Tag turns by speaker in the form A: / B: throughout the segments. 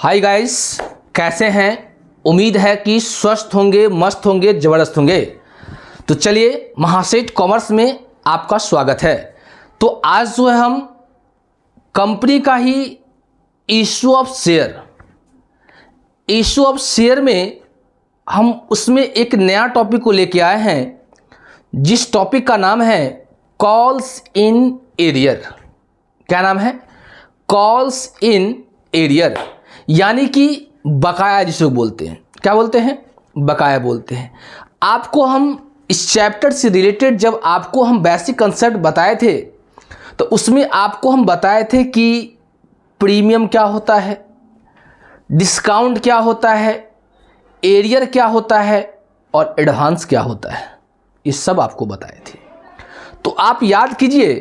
A: Hi guys, कैसे हैं। उम्मीद है कि स्वस्थ होंगे, मस्त होंगे, ज़बरदस्त होंगे। तो चलिए, महासेठ कॉमर्स में आपका स्वागत है। तो आज जो है हम कंपनी का ही इशू ऑफ शेयर में हम उसमें एक नया टॉपिक को लेके आए हैं, जिस टॉपिक का नाम है कॉल्स इन एरियर। क्या नाम है? कॉल्स इन एरियर, यानी कि बकाया जिसको बोलते हैं। क्या बोलते हैं? बकाया बोलते हैं। आपको हम इस चैप्टर से रिलेटेड जब आपको हम बेसिक कंसेप्ट बताए थे, तो उसमें आपको हम बताए थे कि प्रीमियम क्या होता है, डिस्काउंट क्या होता है, एरियर क्या होता है और एडवांस क्या होता है। ये सब आपको बताए थे। तो आप याद कीजिए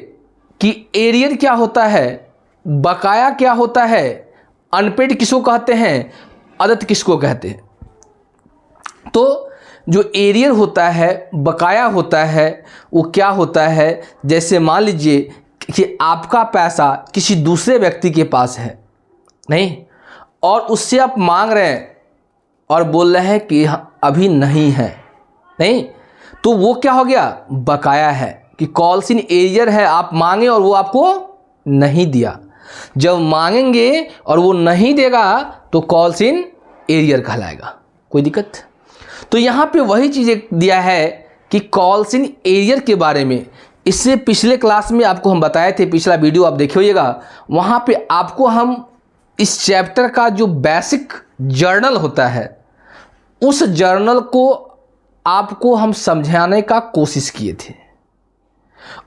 A: कि एरियर क्या होता है, बकाया क्या होता है, अनपेड किसको कहते हैं, अदत किसको कहते हैं। तो जो एरियर होता है, बकाया होता है, वो क्या होता है, जैसे मान लीजिए कि आपका पैसा किसी दूसरे व्यक्ति के पास है, नहीं, और उससे आप मांग रहे हैं और बोल रहे हैं कि अभी नहीं है, नहीं, तो वो क्या हो गया? बकाया है। कि कॉल्स इन एरियर है, आप मांगे और वो आपको नहीं दिया। जब मांगेंगे और वो नहीं देगा तो कॉल्स इन एरियर कहलाएगा। कोई दिक्कत? तो यहाँ पे वही चीज़ें दिया है कि कॉल्स इन एरियर के बारे में। इससे पिछले क्लास में आपको हम बताए थे, पिछला वीडियो आप देखे होइएगा, वहाँ पे आपको हम इस चैप्टर का जो बेसिक जर्नल होता है, उस जर्नल को आपको हम समझाने का कोशिश किए थे।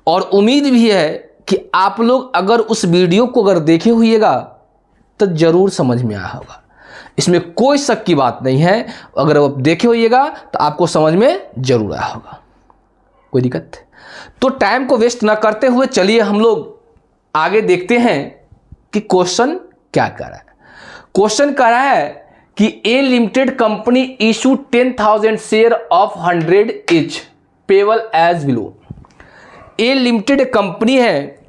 A: और उम्मीद भी है कि आप लोग अगर उस वीडियो को अगर देखे होइएगा तो ज़रूर समझ में आया होगा। इसमें कोई शक की बात नहीं है। अगर आप देखे होइएगा तो आपको समझ में ज़रूर आया होगा। कोई दिक्कत? तो टाइम को वेस्ट ना करते हुए चलिए हम लोग आगे देखते हैं कि क्वेश्चन क्या कर रहा है। क्वेश्चन कह रहा है कि a limited company issue 10,000 share of 100 each payable as below. A limited company है,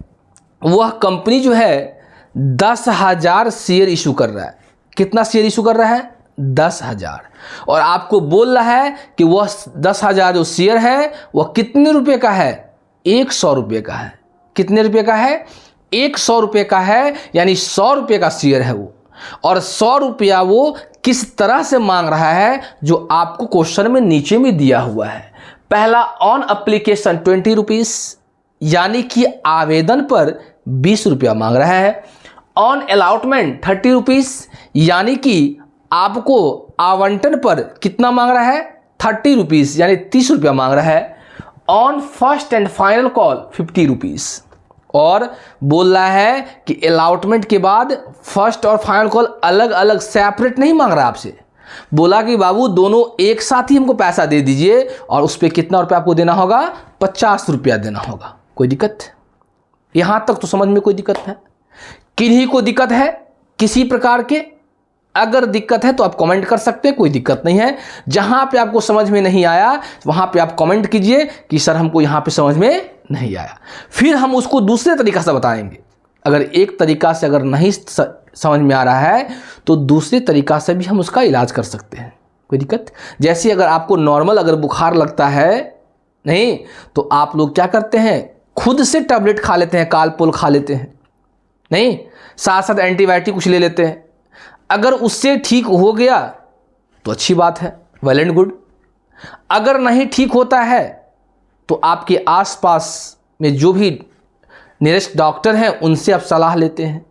A: वह कंपनी जो है 10,000 शेयर इशू कर रहा है। कितना शेयर इशू कर रहा है? 10,000। और आपको बोल रहा है कि वह 10,000 जो शेयर है वह कितने रुपए का है? 100 रुपये का है। कितने रुपये का है? 100 रुपये का है, यानी 100 रुपये का शेयर है वो। और 100 रुपया वो किस तरह से मांग रहा है, जो आपको क्वेश्चन में नीचे में दिया हुआ है। पहला, ऑन एप्लीकेशन 20 रुपीज़, यानी कि आवेदन पर 20 रुपया मांग रहा है। ऑन अलॉटमेंट 30 रुपीज़, यानी कि आपको आवंटन पर कितना मांग रहा है? 30 रुपीज़, यानी 30 रुपया मांग रहा है। On first and final call 50 rupees, और बोल रहा है कि अलॉटमेंट के बाद फर्स्ट और फाइनल कॉल अलग अलग सेपरेट नहीं मांग रहा आपसे। बोला कि बाबू दोनों एक साथ ही हमको पैसा दे दीजिए, और उस पर कितना रुपया आपको देना होगा? 50 रुपया देना होगा। कोई दिक्कत? यहां तक तो समझ में कोई दिक्कत है? किन्हीं को दिक्कत है किसी प्रकार के? अगर दिक्कत है तो आप कमेंट कर सकते हैं, कोई दिक्कत नहीं है। जहां पे आपको समझ में नहीं आया वहां पे आप कमेंट कीजिए कि सर हमको यहां पे समझ में नहीं आया। फिर हम उसको दूसरे तरीका से बताएंगे। अगर एक तरीका से अगर नहीं समझ में आ रहा है तो दूसरे तरीका से भी हम उसका इलाज कर सकते हैं। कोई दिक्कत? जैसे अगर आपको नॉर्मल अगर बुखार लगता है, नहीं, तो आप लोग क्या करते हैं? खुद से टैबलेट खा लेते हैं, कालपोल खा लेते हैं, नहीं, साथ साथ एंटीबायोटिक कुछ ले लेते हैं। अगर उससे ठीक हो गया तो अच्छी बात है, वेल एंड गुड। अगर नहीं ठीक होता है तो आपके आसपास में जो भी नियरेस्ट डॉक्टर हैं उनसे आप सलाह लेते हैं,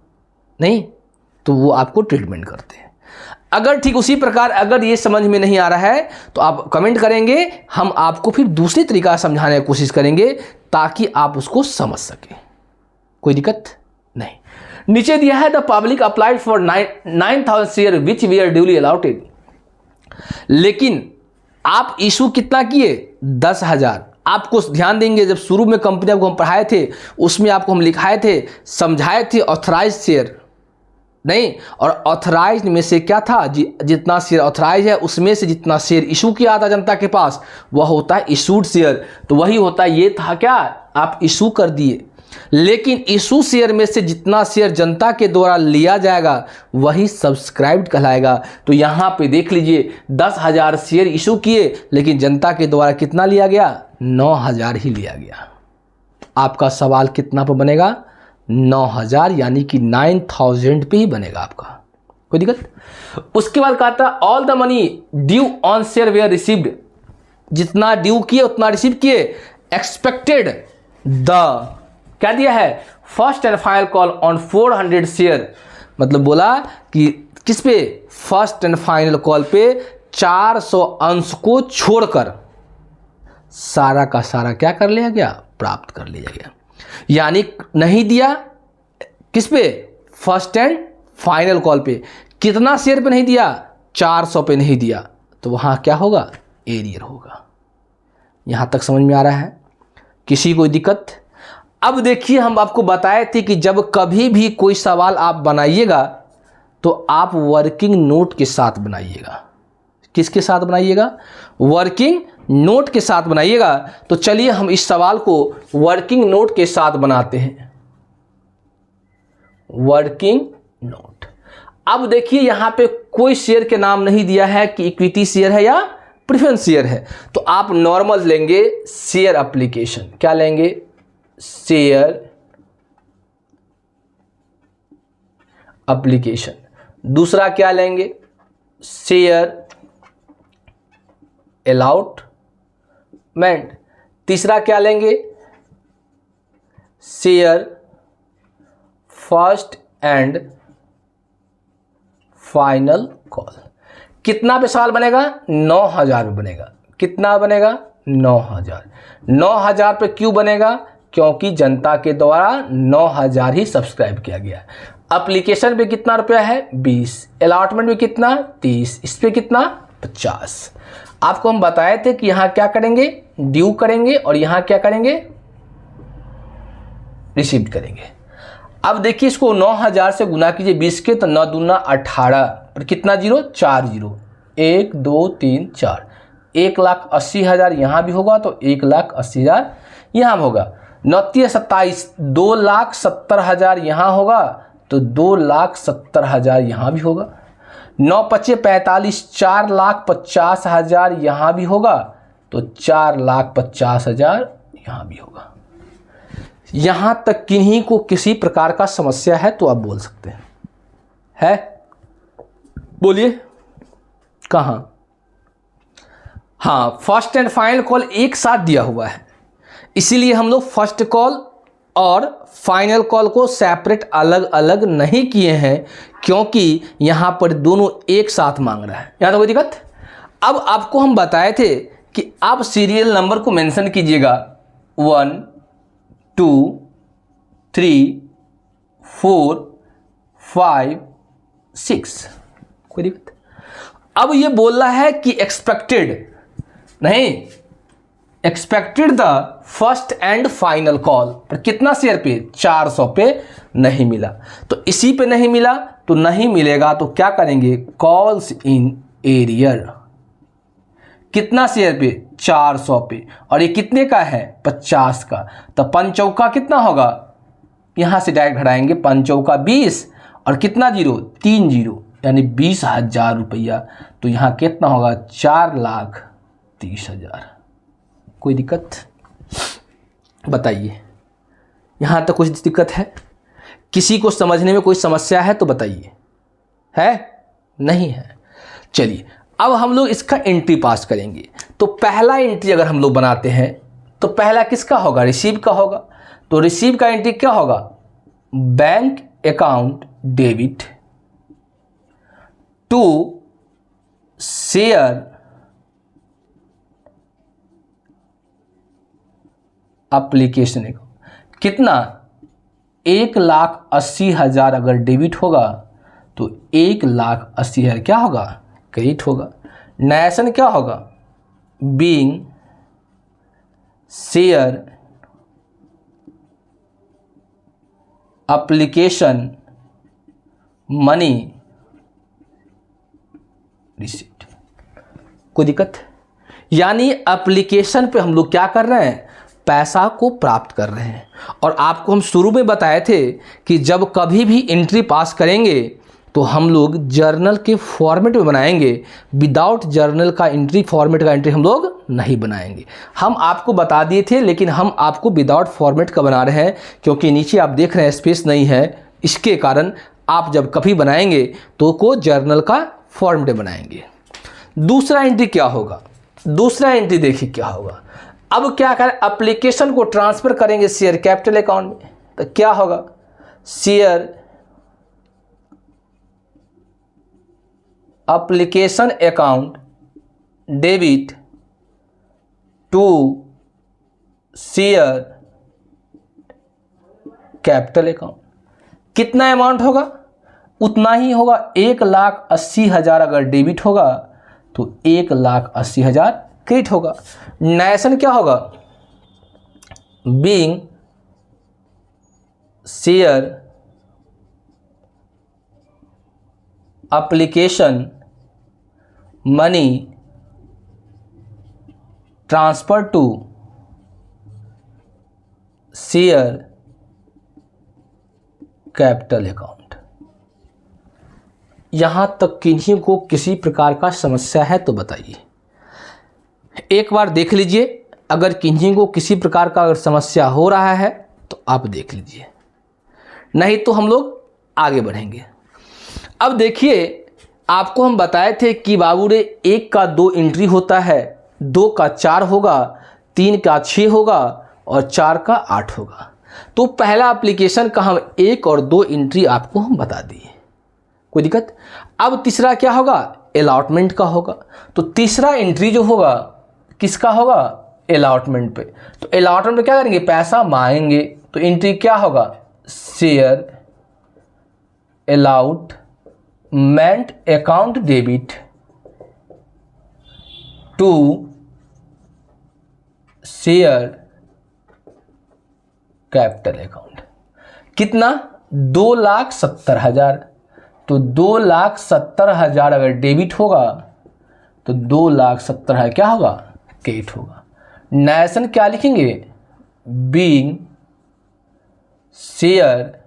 A: नहीं, तो वो आपको ट्रीटमेंट करते हैं। अगर ठीक उसी प्रकार अगर ये समझ में नहीं आ रहा है तो आप कमेंट करेंगे, हम आपको फिर दूसरी तरीका समझाने की कोशिश करेंगे ताकि आप उसको समझ सकें। कोई दिक्कत नहीं। नीचे दिया है the public applied for 9,000 share which we are duly allotted. लेकिन आप इशू कितना किए? 10,000। आपको ध्यान देंगे, जब शुरू में कंपनी आपको हम पढ़ाए थे उसमें आपको हम लिखाए थे, समझाए थे ऑथराइज शेयर, नहीं, और ऑथराइज में से क्या था? जितना शेयर ऑथराइज है उसमें से जितना शेयर इशू किया था जनता के पास वह होता है इशूड शेयर। तो वही होता है, ये था क्या? आप इशू कर दिए। लेकिन इशू शेयर में से जितना शेयर जनता के द्वारा लिया जाएगा वही सब्सक्राइब्ड कहलाएगा। तो यहाँ पे देख लीजिए 10,000 शेयर इशू किए, लेकिन जनता के द्वारा कितना लिया गया? 9,000 ही लिया गया। आपका सवाल कितना पर बनेगा? 9,000, यानी कि 9,000 पे ही बनेगा आपका, कोई दिक्कत। उसके बाद कहा था all the money due on share were received, जितना ड्यू किए उतना रिसीव किए। एक्सपेक्टेड द क्या दिया है? First and final call on 400 share, मतलब बोला कि किस पे? फर्स्ट एंड फाइनल कॉल पे 400 अंश को छोड़कर सारा का सारा क्या कर लिया गया? प्राप्त कर लिया गया। यानी नहीं दिया किस पे? फर्स्ट एंड फाइनल कॉल पे। कितना शेयर पे नहीं दिया? 400 पे नहीं दिया, तो वहां क्या होगा? एरियर होगा। यहां तक समझ में आ रहा है? किसी कोई दिक्कत? अब देखिए, हम आपको बताए थे कि जब कभी भी कोई सवाल आप बनाइएगा तो आप वर्किंग नोट के साथ बनाइएगा। किसके साथ बनाइएगा? वर्किंग नोट के साथ बनाइएगा। तो चलिए हम इस सवाल को वर्किंग नोट के साथ बनाते हैं। Working note. अब देखिए यहां पे कोई शेयर के नाम नहीं दिया है कि इक्विटी शेयर है या प्रेफरेंस शेयर है, तो आप नॉर्मल लेंगे शेयर एप्लीकेशन। क्या लेंगे? Share application. दूसरा क्या लेंगे? Share allotment. तीसरा क्या लेंगे? Share first and final call. कितना पे सवाल बनेगा? 9,000 पे बनेगा। कितना बनेगा? 9,000। 9,000 पे क्यों बनेगा? क्योंकि जनता के द्वारा 9,000 ही सब्सक्राइब किया गया। एप्लीकेशन पे कितना रुपया है? 20। अलॉटमेंट में कितना? 30। इस पे कितना? 50। आपको हम बताए थे कि यहां क्या करेंगे? ड्यू करेंगे, और यहां क्या करेंगे? रिसीव करेंगे। अब देखिए इसको 9,000 से गुना कीजिए 20 के, तो 9 दूना 18 पर कितना जीरो? 4 जीरो। 1 2 3 4। 1,80,000 यहाँ भी होगा, तो 1,80,000 यहाँ होगा। 9 3 27, 2,70,000 यहाँ होगा, तो 2,70,000 यहाँ भी होगा। 9 5 45, 4,50,000 यहाँ भी होगा, तो 4,50,000 यहाँ भी होगा। यहां तक किन्हीं को किसी प्रकार का समस्या है तो आप बोल सकते हैं। है? बोलिए कहां? हाँ, फर्स्ट एंड फाइनल कॉल एक साथ दिया हुआ है, इसीलिए हम लोग फर्स्ट कॉल और फाइनल कॉल को सेपरेट अलग अलग नहीं किए हैं, क्योंकि यहां पर दोनों एक साथ मांग रहा है। यहां तो कोई दिक्कत? अब आपको हम बताए थे कि आप सीरियल नंबर को मेंशन कीजिएगा 1 2 3 4 5 6। कोई दिक्कत? अब ये बोल रहा है कि एक्सपेक्टेड नहीं, expected the first and final call पर कितना शेयर पे? 400 पे नहीं मिला, तो इसी पे नहीं मिला तो नहीं मिलेगा, तो क्या करेंगे? Calls in arrear. कितना शेयर पे? 400 पे, और ये कितने का है? 50 का। तो 5 चौका कितना होगा? यहां से डायरेक्ट घटाएंगे, 5 चौका 20, और कितना जीरो? 3 जीरो, यानी 20,000 रुपया। तो यहां कितना होगा? 4,30,000। कोई दिक्कत? बताइए, यहां तक कुछ दिक्कत है? किसी को समझने में कोई समस्या है तो बताइए। है? नहीं है? चलिए अब हम लोग इसका एंट्री पास करेंगे। तो पहला एंट्री अगर हम लोग बनाते हैं तो पहला किसका होगा? रिसीव का होगा। तो रिसीव का एंट्री क्या होगा? Bank account debit to share application. कितना? 1,80,000 अगर डेबिट होगा तो 1,80,000 क्या होगा? क्रेडिट होगा। नैशन क्या होगा? Being share application money received. कोई दिक्कत? यानी एप्लीकेशन पे हम लोग क्या कर रहे हैं? पैसा को प्राप्त कर रहे हैं। और आपको हम शुरू में बताए थे कि जब कभी भी एंट्री पास करेंगे तो हम लोग जर्नल के फॉर्मेट में बनाएंगे, विदाउट जर्नल का एंट्री फॉर्मेट का एंट्री हम लोग नहीं बनाएंगे। हम आपको बता दिए थे, लेकिन हम आपको विदाउट फॉर्मेट का बना रहे हैं क्योंकि नीचे आप देख रहे हैं स्पेस नहीं है, इसके कारण आप जब कभी बनाएंगे तो को जर्नल का फॉर्मेट में बनाएंगे। दूसरा एंट्री क्या होगा? दूसरा एंट्री देखिए क्या होगा। अब क्या करें, एप्लीकेशन को ट्रांसफर करेंगे शेयर कैपिटल अकाउंट में, तो क्या होगा, share application account debit to share capital account. कितना अमाउंट होगा? उतना ही होगा, 1,80,000 अगर डेबिट होगा तो 1,80,000 क्रेडिट होगा। नरेशन क्या होगा, being share application money transfer to share capital account. यहां तक किन्हीं को किसी प्रकार का समस्या है तो बताइए, एक बार देख लीजिए। अगर किन्हीं को किसी प्रकार का अगर समस्या हो रहा है तो आप देख लीजिए, नहीं तो हम लोग आगे बढ़ेंगे। अब देखिए, आपको हम बताए थे कि बाबू रे 1 का 2 एंट्री होता है, 2 का 4 होगा, 3 का 6 होगा और 4 का 8 होगा। तो पहला एप्लीकेशन का हम 1 और 2 एंट्री आपको हम बता दिए, कोई दिक्कत। अब तीसरा क्या होगा, अलॉटमेंट का होगा। तो तीसरा एंट्री जो होगा किसका होगा, अलॉटमेंट पे। तो अलॉटमेंट में क्या करेंगे, पैसा मांगेंगे, तो एंट्री क्या होगा, share allotment account debit to share capital account. कितना, 2,70,000। तो 2,70,000 अगर डेबिट होगा तो 2,70,000 क्या होगा, क्रेडिट होगा। नरेशन क्या लिखेंगे, being share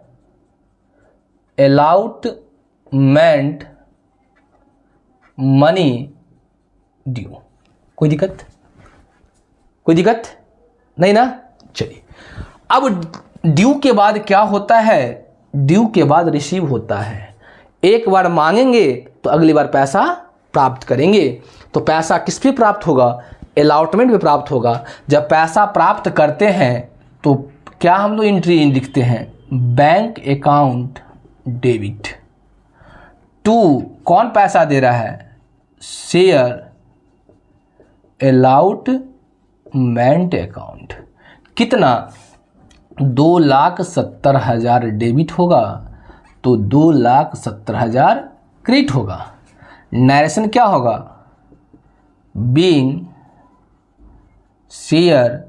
A: allotment money due. कोई दिक्कत, कोई दिक्कत नहीं ना। चलिए, अब ड्यू के बाद क्या होता है, ड्यू के बाद रिसीव होता है। एक बार मांगेंगे तो अगली बार पैसा प्राप्त करेंगे। तो पैसा किस पे प्राप्त होगा, अलॉटमेंट पे प्राप्त होगा। जब पैसा प्राप्त करते हैं तो क्या हम लोग एंट्री लिखते हैं, बैंक अकाउंट डेबिट टू, कौन पैसा दे रहा है, शेयर अलॉटमेंट अकाउंट। कितना, 2,70,000 डेबिट होगा तो 2,70,000 क्रेडिट होगा। नरेशन क्या होगा, being share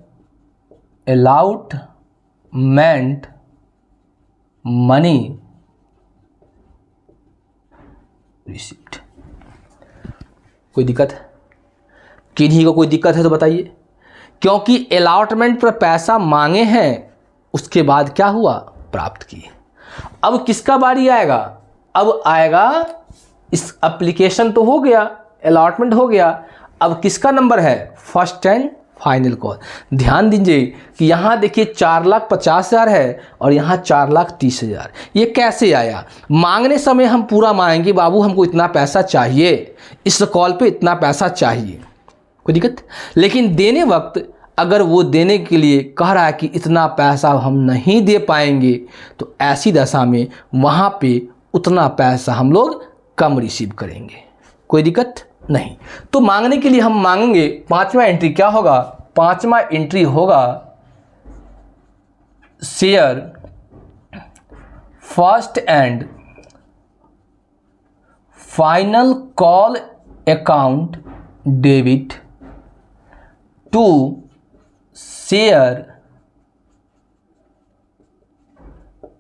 A: allotment money received. कोई दिक्कत है, किन्हीं को कोई दिक्कत है तो बताइए। क्योंकि अलॉटमेंट पर पैसा मांगे हैं, उसके बाद क्या हुआ, प्राप्त किए। अब किसका बारी आएगा, अब आएगा, इस एप्लीकेशन तो हो गया, अलॉटमेंट हो गया, अब किसका नंबर है, फर्स्ट एंड फाइनल कॉल। ध्यान दीजिए कि यहाँ देखिए 4,50,000 है और यहाँ 4,30,000। ये कैसे आया, मांगने समय हम पूरा मांगेंगे, बाबू हमको इतना पैसा चाहिए, इस कॉल पे इतना पैसा चाहिए, कोई दिक्कत। लेकिन देने वक्त अगर वो देने के लिए कह रहा है कि इतना पैसा हम नहीं दे पाएंगे, तो ऐसी दशा में वहाँ पे उतना पैसा हम लोग कम रिसीव करेंगे, कोई दिक्कत नहीं। तो मांगने के लिए हम मांगेंगे, पांचवा एंट्री क्या होगा, पांचवा एंट्री होगा share first and final call account debit to share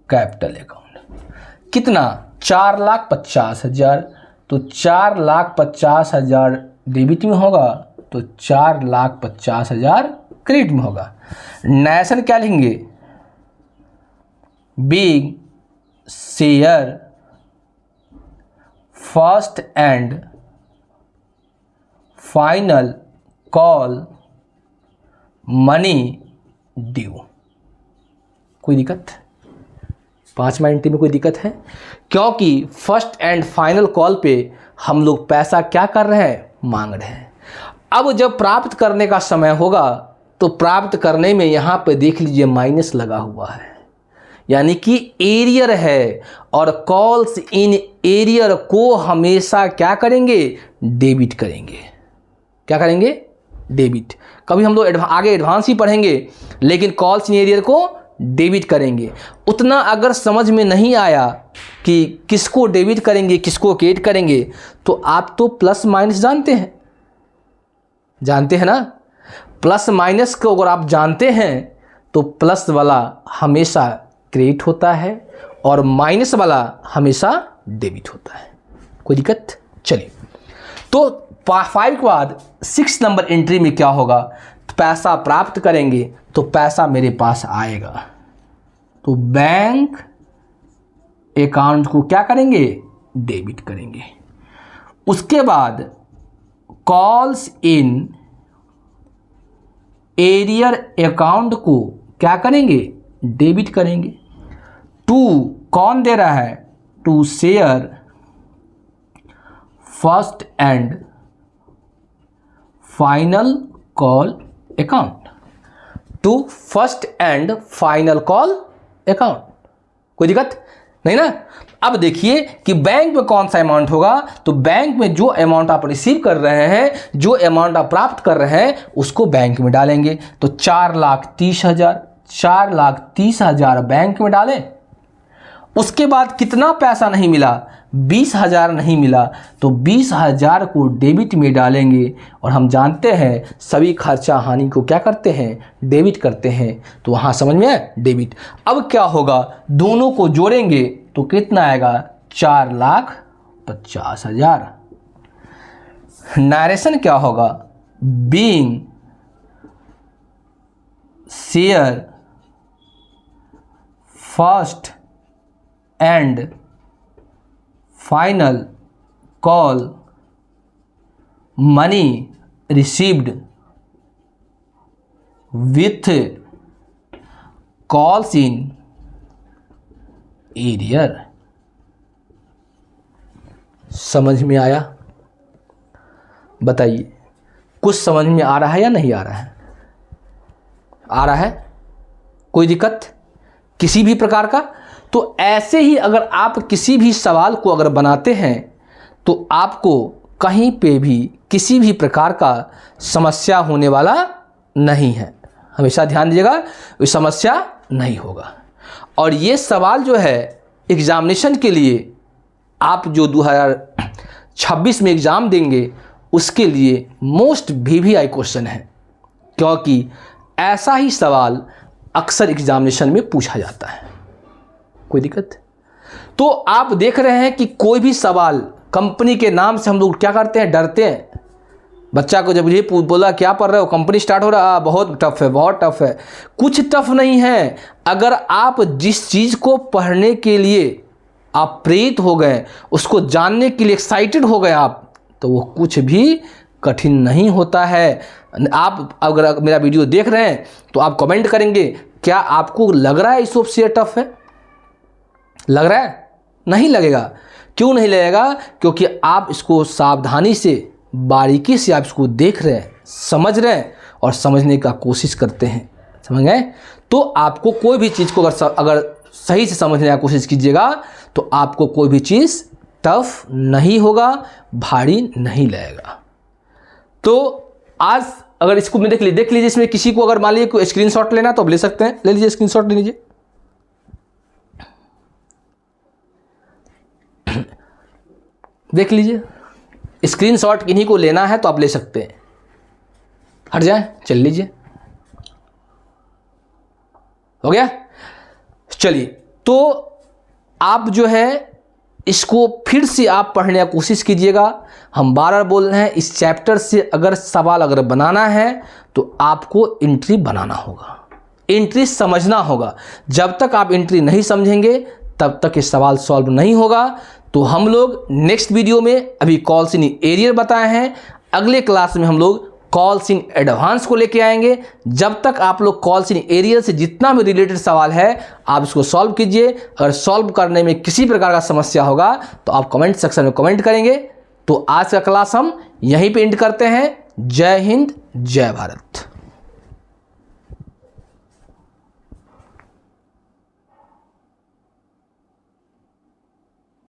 A: capital account. कितना, 4,50,000। तो 4,50,000 डेबिट में होगा तो 4,50,000 क्रेडिट में होगा। नरेशन क्या लिखेंगे? Big share first and final call money due. कोई दिक्कत? 5 मिनट में कोई दिक्कत है? क्योंकि फर्स्ट एंड फाइनल कॉल पे हम लोग पैसा क्या कर रहे हैं? मांग रहे हैं। अब जब प्राप्त करने का समय होगा तो प्राप्त करने में यहाँ पे देख लीजिए माइनस लगा हुआ है, यानी कि एरियर है, और कॉल्स इन एरियर को हमेशा क्या करेंगे? डेबिट करेंगे। क्या करेंगे? डेबिट। कभी हम लोग आगे एडवांस ही पढ़ेंगे, लेकिन कॉल्स इन एरियर को डेबिट करेंगे। उतना अगर समझ में नहीं आया कि किसको डेबिट करेंगे किसको क्रेडिट करेंगे, तो आप तो प्लस माइनस जानते हैं, जानते हैं ना? प्लस माइनस को अगर आप जानते हैं तो प्लस वाला हमेशा क्रेडिट होता है और माइनस वाला हमेशा डेबिट होता है। कोई दिक्कत? चलिए, तो 5 के बाद 6 नंबर एंट्री में क्या होगा? तो पैसा प्राप्त करेंगे तो पैसा मेरे पास आएगा, तो बैंक अकाउंट को क्या करेंगे? डेबिट करेंगे। उसके बाद कॉल्स इन एरियर अकाउंट को क्या करेंगे? डेबिट करेंगे। टू कौन दे रहा है? To share first and final call account. To first and final call account. कोई दिक्कत नहीं ना? अब देखिए कि बैंक में कौन सा अमाउंट होगा, तो बैंक में जो अमाउंट आप रिसीव कर रहे हैं, जो अमाउंट आप प्राप्त कर रहे हैं, उसको बैंक में डालेंगे। तो 4,30,000, 4,30,000 बैंक में डालें। उसके बाद कितना पैसा नहीं मिला? 20,000 नहीं मिला, तो 20,000 को डेबिट में डालेंगे। और हम जानते हैं सभी खर्चा हानि को क्या करते हैं? डेबिट करते हैं। तो वहाँ समझ में आया? डेबिट। अब क्या होगा? दोनों को जोड़ेंगे तो कितना आएगा? 4,50,000। नरेशन क्या होगा? Being share first and final call money received with calls in arrear. समझ में आया? बताइए, कुछ समझ में आ रहा है या नहीं आ रहा है? आ रहा है? कोई दिक्कत किसी भी प्रकार का? तो ऐसे ही अगर आप किसी भी सवाल को अगर बनाते हैं तो आपको कहीं पे भी किसी भी प्रकार का समस्या होने वाला नहीं है। हमेशा ध्यान दीजिएगा, कोई समस्या नहीं होगा। और ये सवाल जो है एग्जामिनेशन के लिए, आप जो 2026 में एग्ज़ाम देंगे उसके लिए मोस्ट VVI क्वेश्चन है, क्योंकि ऐसा ही सवाल अक्सर एग्जामिनेशन में पूछा जाता है। कोई दिक्कत? तो आप देख रहे हैं कि कोई भी सवाल कंपनी के नाम से हम लोग क्या करते हैं? डरते हैं। बच्चा को जब ये बोला क्या पढ़ रहे हो, कंपनी स्टार्ट हो रहा है, बहुत टफ है, बहुत टफ है। कुछ टफ नहीं है। अगर आप जिस चीज़ को पढ़ने के लिए आप प्रेरित हो गए, उसको जानने के लिए एक्साइटेड हो गए आप, तो वो कुछ भी कठिन नहीं होता है। आप अगर मेरा वीडियो देख रहे हैं तो आप कमेंट करेंगे, क्या आपको लग रहा है ईसोप शेयर टफ है? लग रहा है? नहीं लगेगा। क्यों नहीं लगेगा? क्योंकि आप इसको सावधानी से, बारीकी से आप इसको देख रहे हैं, समझ रहे हैं और समझने का कोशिश करते हैं। समझ गए? तो आपको कोई भी चीज़ को अगर सही से समझने की कोशिश कीजिएगा तो आपको कोई भी चीज़ टफ नहीं होगा, भारी नहीं लगेगा। तो आज अगर इसको मैं देख लीजिए, इसमें किसी को अगर मान लीजिए कोई स्क्रीनशॉट लेना तो आप ले सकते हैं, ले लीजिए, स्क्रीनशॉट ले लीजिए। देख लीजिए, स्क्रीनशॉट किन्हीं को लेना है तो आप ले सकते हैं। हट जाए, चल लीजिए। हो गया? चलिए, तो आप जो है इसको फिर से आप पढ़ने की कोशिश कीजिएगा। हम बार-बार बोल रहे हैं, इस चैप्टर से अगर सवाल अगर बनाना है तो आपको एंट्री बनाना होगा। एंट्री समझना होगा। जब तक आप एंट्री नहीं समझेंगे तब तक ये सवाल सॉल्व नहीं होगा। तो हम लोग नेक्स्ट वीडियो में अभी कॉल्स इन एरियर बताए हैं, अगले क्लास में हम लोग कॉल्स इन एडवांस को लेके आएंगे। जब तक आप लोग कॉल्स इन एरियर से जितना भी रिलेटेड सवाल है आप इसको सॉल्व कीजिए। अगर सॉल्व करने में किसी प्रकार का समस्या होगा तो आप कमेंट सेक्शन में कमेंट करेंगे। तो आज का क्लास हम यहीं पे एंड करते हैं। जय हिंद, जय भारत।